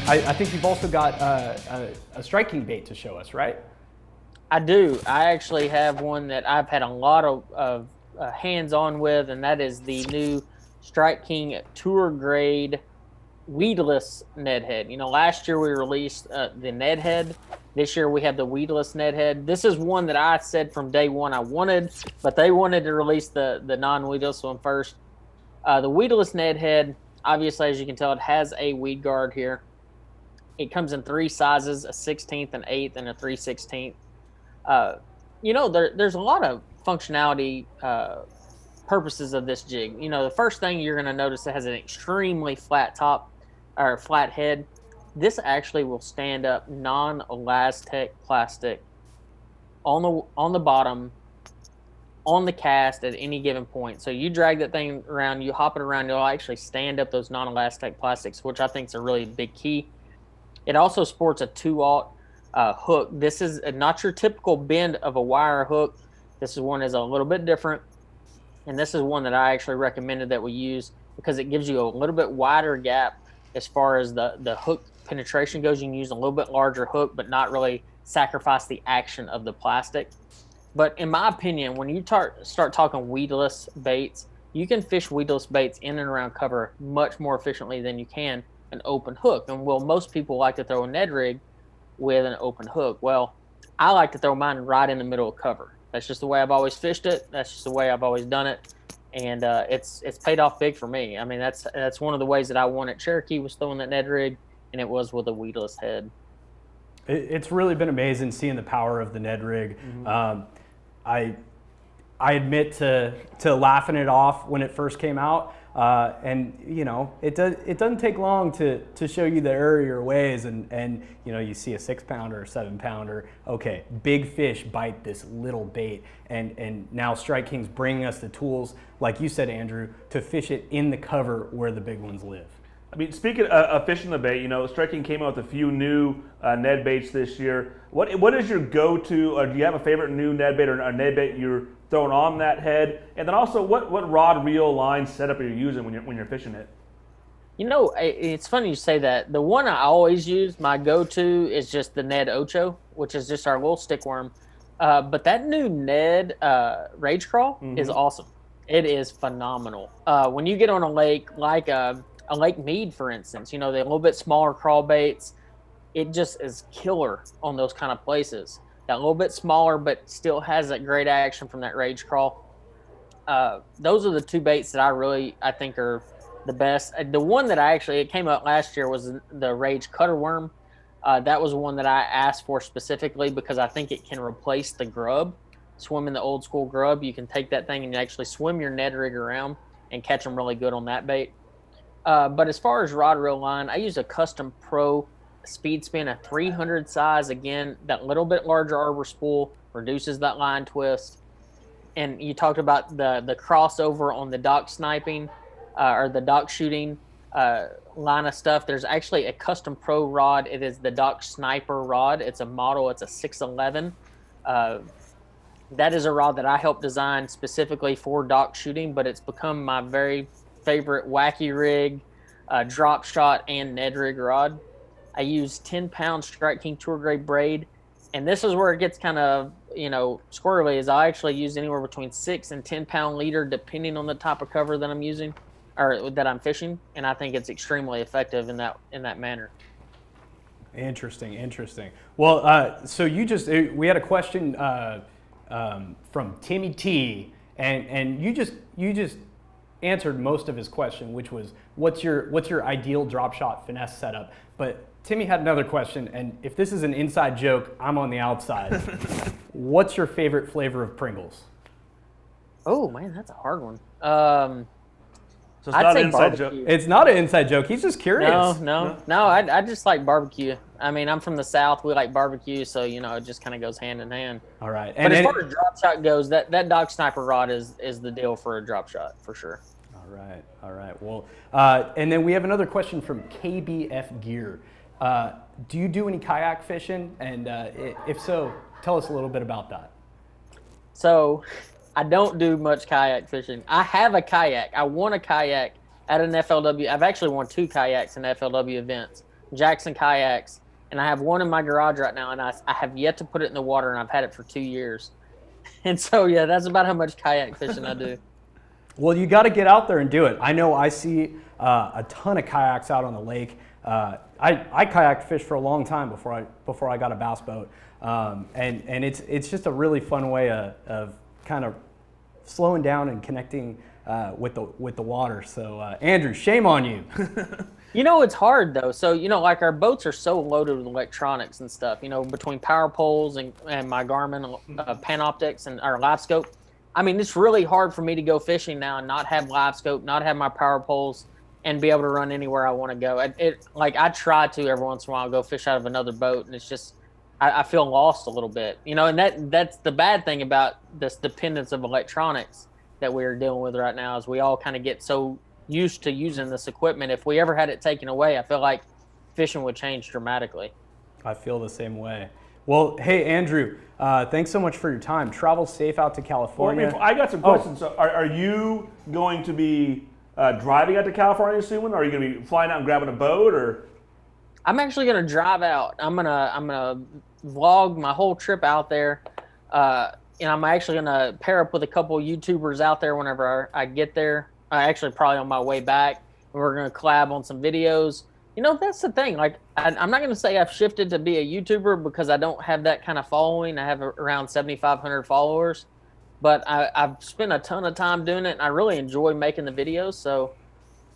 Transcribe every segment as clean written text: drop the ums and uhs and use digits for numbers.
I think you've also got a striking bait to show us, right? I do. I actually have one that I've had a lot of hands-on with, and that is the new Strike King Tour Grade Weedless Ned head. Last year we released the Ned head. This year we have the Weedless Ned head. This is one that I said from day one I wanted, but they wanted to release the non-weedless one first. The Weedless Ned head, obviously, as you can tell, it has a weed guard here. It comes in 3 sizes, a 16th, an 8th, and a 3/16th. There's a lot of functionality purposes of this jig. The first thing you're going to notice, it has an extremely flat top or flat head. This actually will stand up non-Elastec plastic on the bottom, on the cast at any given point. So you drag that thing around, you hop it around, it'll actually stand up those non-Elastec plastics, which I think is a really big key. It also sports a 2/0 hook. This is not your typical bend of a wire hook. This is one that's a little bit different. And this is one that I actually recommended that we use because it gives you a little bit wider gap as far as the hook penetration goes. You can use a little bit larger hook, but not really sacrifice the action of the plastic. But in my opinion, when you start talking weedless baits, you can fish weedless baits in and around cover much more efficiently than you can an open hook. And most people like to throw a Ned rig with an open hook. Well, I like to throw mine right in the middle of cover. That's just the way I've always fished it. That's just the way I've always done it. And it's paid off big for me. I mean, that's one of the ways that I won at Cherokee, was throwing that Ned rig, and it was with a weedless head. It's really been amazing seeing the power of the Ned rig. Mm-hmm. I admit to laughing it off when it first came out. And it doesn't take long to show you the error of your ways, and you see a 6-pounder or 7-pounder. Okay, big fish bite this little bait, and now Strike King's bringing us the tools, like you said, Andrew, to fish it in the cover where the big ones live. I mean, speaking of fishing the bait, Strike King came out with a few new Ned baits this year. What is your go-to, or do you have a favorite new Ned bait or a Ned bait you're throwing on that head? And then also, what rod, reel, line setup are you using when you're fishing it? It's funny you say that. The one I always use, my go-to, is just the Ned Ocho, which is just our little stick worm. But that new Ned Rage Crawl is awesome. It is phenomenal. When you get on a lake like a Lake Mead, for instance, the little bit smaller crawl baits, it just is killer on those kind of places. That little bit smaller, but still has that great action from that Rage Crawl. Those are the 2 baits that I think are the best. The one that it came out last year was the Rage Cutter Worm. That was one that I asked for specifically because I think it can replace the grub. Swimming the old school grub, you can take that thing and you actually swim your Ned rig around and catch them really good on that bait. But as far as rod, reel, line, I use a Custom Pro Speed Spin, a 300 size. Again, that little bit larger arbor spool reduces that line twist. And you talked about the crossover on the dock sniping or the dock shooting line of stuff. There's actually a Custom Pro rod. It is the Dock Sniper rod. It's a model. It's a 611. That is a rod that I helped design specifically for dock shooting, but it's become my very favorite wacky rig, drop shot, and Ned rig rod. I use 10-pound Strike King Tour Grade braid, and this is where it gets kind of squirrely. Is I actually use anywhere between 6 and 10-pound leader, depending on the type of cover that I'm using or that I'm fishing, and I think it's extremely effective in that manner. Interesting. Well, so we had a question from Timmy T, and you just answered most of his question, which was what's your ideal drop shot finesse setup. But Timmy had another question, and if this is an inside joke, I'm on the outside. What's your favorite flavor of Pringles? Oh man, that's a hard one. So it's not an inside joke. It's not an inside joke. He's just curious. No. I just like barbecue. I mean, I'm from the South. We like barbecue, so it just kind of goes hand in hand. All right. But as far as drop shot goes, that Dock Sniper rod is the deal for a drop shot for sure. All right. Well, and then we have another question from KBF Gear. Do you do any kayak fishing? And if so, tell us a little bit about that. So, I don't do much kayak fishing. I have a kayak. I won a kayak at an FLW. I've actually won 2 kayaks in FLW events. Jackson kayaks, and I have one in my garage right now, and I have yet to put it in the water, and I've had it for 2 years. And so, yeah, that's about how much kayak fishing I do. Well, you got to get out there and do it. I know I see a ton of kayaks out on the lake. I kayak fished for a long time before I got a bass boat, and it's just a really fun way of kind of slowing down and connecting with the water. So Andrew, shame on you. You know, it's hard though. So, you know, like our boats are so loaded with electronics and stuff, you know, between power poles and my Garmin Panoptics and our live scope. I mean, it's really hard for me to go fishing now and not have live scope, not have my power poles, and be able to run anywhere I want to go. I try to every once in a while go fish out of another boat, and it's just, I feel lost a little bit, you know, and that's the bad thing about this dependence of electronics that we're dealing with right now is we all kind of get so used to using this equipment. If we ever had it taken away, I feel like fishing would change dramatically. I feel the same way. Well, hey, Andrew, thanks so much for your time. Travel safe out to California. Well, I got some questions. So are you going to be driving out to California soon? Or are you going to be flying out and grabbing a boat? Or I'm actually going to drive out. I'm gonna vlog my whole trip out there. And I'm actually going to pair up with a couple of YouTubers out there whenever I get there. Actually, probably on my way back. We're going to collab on some videos. You know, that's the thing. Like, I'm not going to say I've shifted to be a YouTuber because I don't have that kind of following. I have around 7,500 followers. But I've spent a ton of time doing it, and I really enjoy making the videos. So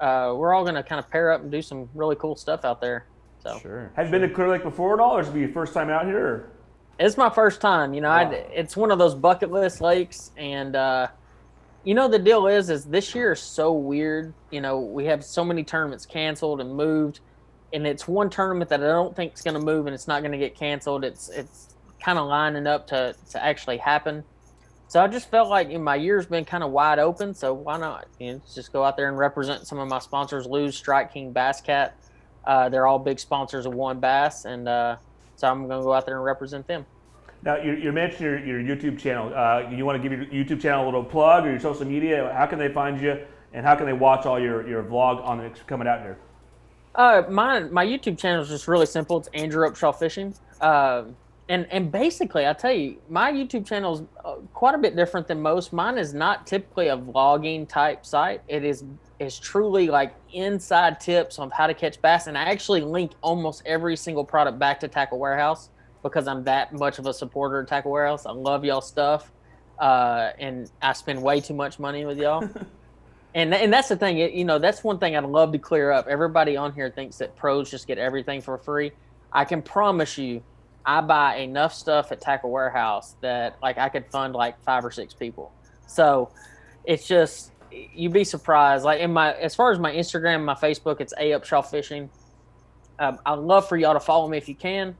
we're all going to kind of pair up and do some really cool stuff out there. So. Sure. Have you been to Clear Lake before at all, or is it your first time out here? Or? It's my first time. You know, Wow. It's one of those bucket list lakes, and you know, the deal is this year is so weird. You know, we have so many tournaments canceled and moved, and it's one tournament that I don't think is going to move and it's not going to get canceled. It's kind of lining up to actually happen. So I just felt like my year's been kind of wide open, so why not? You know, just go out there and represent some of my sponsors, Lose, Strike King, Bass Cat. They're all big sponsors of One Bass, and so I'm going to go out there and represent them. Now, you mentioned your YouTube channel. You want to give your YouTube channel a little plug or your social media? How can they find you, and how can they watch all your vlog on it coming out here? My YouTube channel is just really simple. It's Andrew Upshaw Fishing. And basically, I tell you, my YouTube channel is quite a bit different than most. Mine is not typically a vlogging type site. It is truly like inside tips on how to catch bass. And I actually link almost every single product back to Tackle Warehouse, because I'm that much of a supporter of Tackle Warehouse. I love y'all stuff, and I spend way too much money with y'all. and that's the thing, you know, that's one thing I'd love to clear up. Everybody on here thinks that pros just get everything for free. I can promise you, I buy enough stuff at Tackle Warehouse that like I could fund like 5 or 6 people. So it's just, you'd be surprised. Like as far as my Instagram, my Facebook, it's Upshaw Fishing. I'd love for y'all to follow me if you can.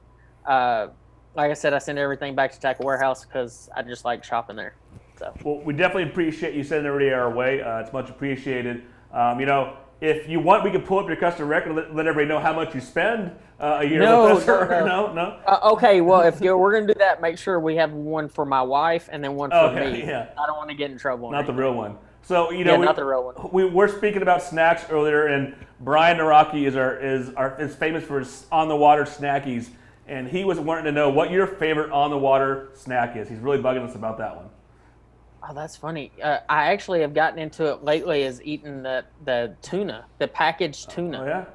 Like I said, I send everything back to Tackle Warehouse because I just like shopping there. So. Well, we definitely appreciate you sending everybody our way. It's much appreciated. You know, if you want, we can pull up your customer record and let everybody know how much you spend a year with us. No. Okay, well, if we're going to do that, make sure we have one for my wife and then one for me. Yeah. I don't want to get in trouble. Not the real one. So, you know, not the real one. We were speaking about snacks earlier, and Brian Naraki is famous for his on-the-water snackies. And he was wanting to know what your favorite on-the-water snack is. He's really bugging us about that one. Oh, that's funny. I actually have gotten into it lately is eating the tuna, the packaged tuna. Oh, yeah?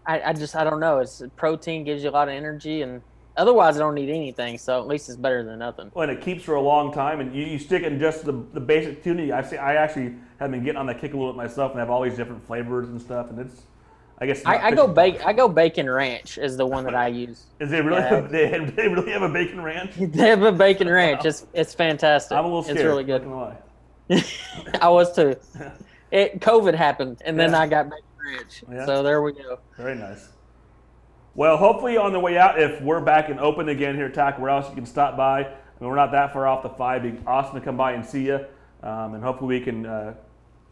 I don't know. It's protein, gives you a lot of energy, and otherwise I don't need anything, so at least it's better than nothing. Well, and it keeps for a long time, and you stick in just the basic tuna. I actually have been getting on that kick a little bit myself, and have all these different flavors and stuff, and it's, I guess. I go bacon ranch is the one that I use. Is it really? Yeah. They really have a bacon ranch? They have a bacon ranch. It's fantastic. I'm a little scared. It's really good. Not gonna lie. I was too. COVID happened, and then I got bacon ranch. Yeah. So there we go. Very nice. Well, hopefully on the way out, if we're back and open again here at Tackle Warehouse, you can stop by. I mean, we're not that far off the 5. It'd be awesome to come by and see you, and hopefully we can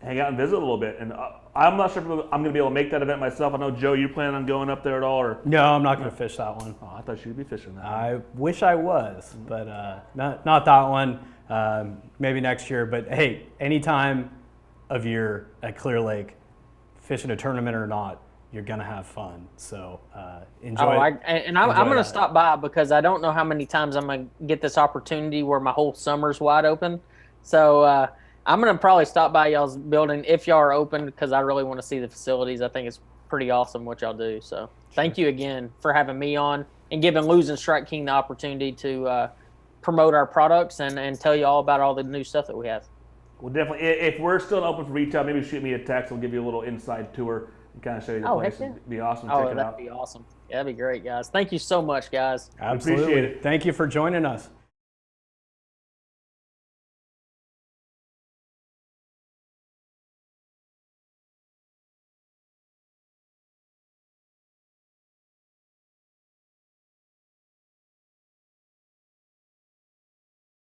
hang out and visit a little bit. And I'm not sure if I'm going to be able to make that event myself. I know, Joe, you planning on going up there at all? Or? No, I'm not going to fish that one. Oh, I thought you'd be fishing that one. I wish I was, but not that one. Maybe next year. But hey, any time of year at Clear Lake, fishing a tournament or not, you're gonna have fun. So I'm enjoy going to that. stop by because I don't know how many times I'm going to get this opportunity where my whole summer's wide open. So I'm going to probably stop by y'all's building if y'all are open because I really want to see the facilities. I think it's pretty awesome what y'all do. So thank you again for having me on and giving Losing Strike King the opportunity to promote our products and tell you all about all the new stuff that we have. Well, definitely. If we're still open for retail, maybe shoot me a text. We'll give you a little inside tour and kind of show you the place. Heck yeah. It'd be awesome to Oh, check it that'd out. be awesome. Yeah, that'd be great, guys. Thank you so much, guys. Absolutely. Appreciate it. Thank you for joining us.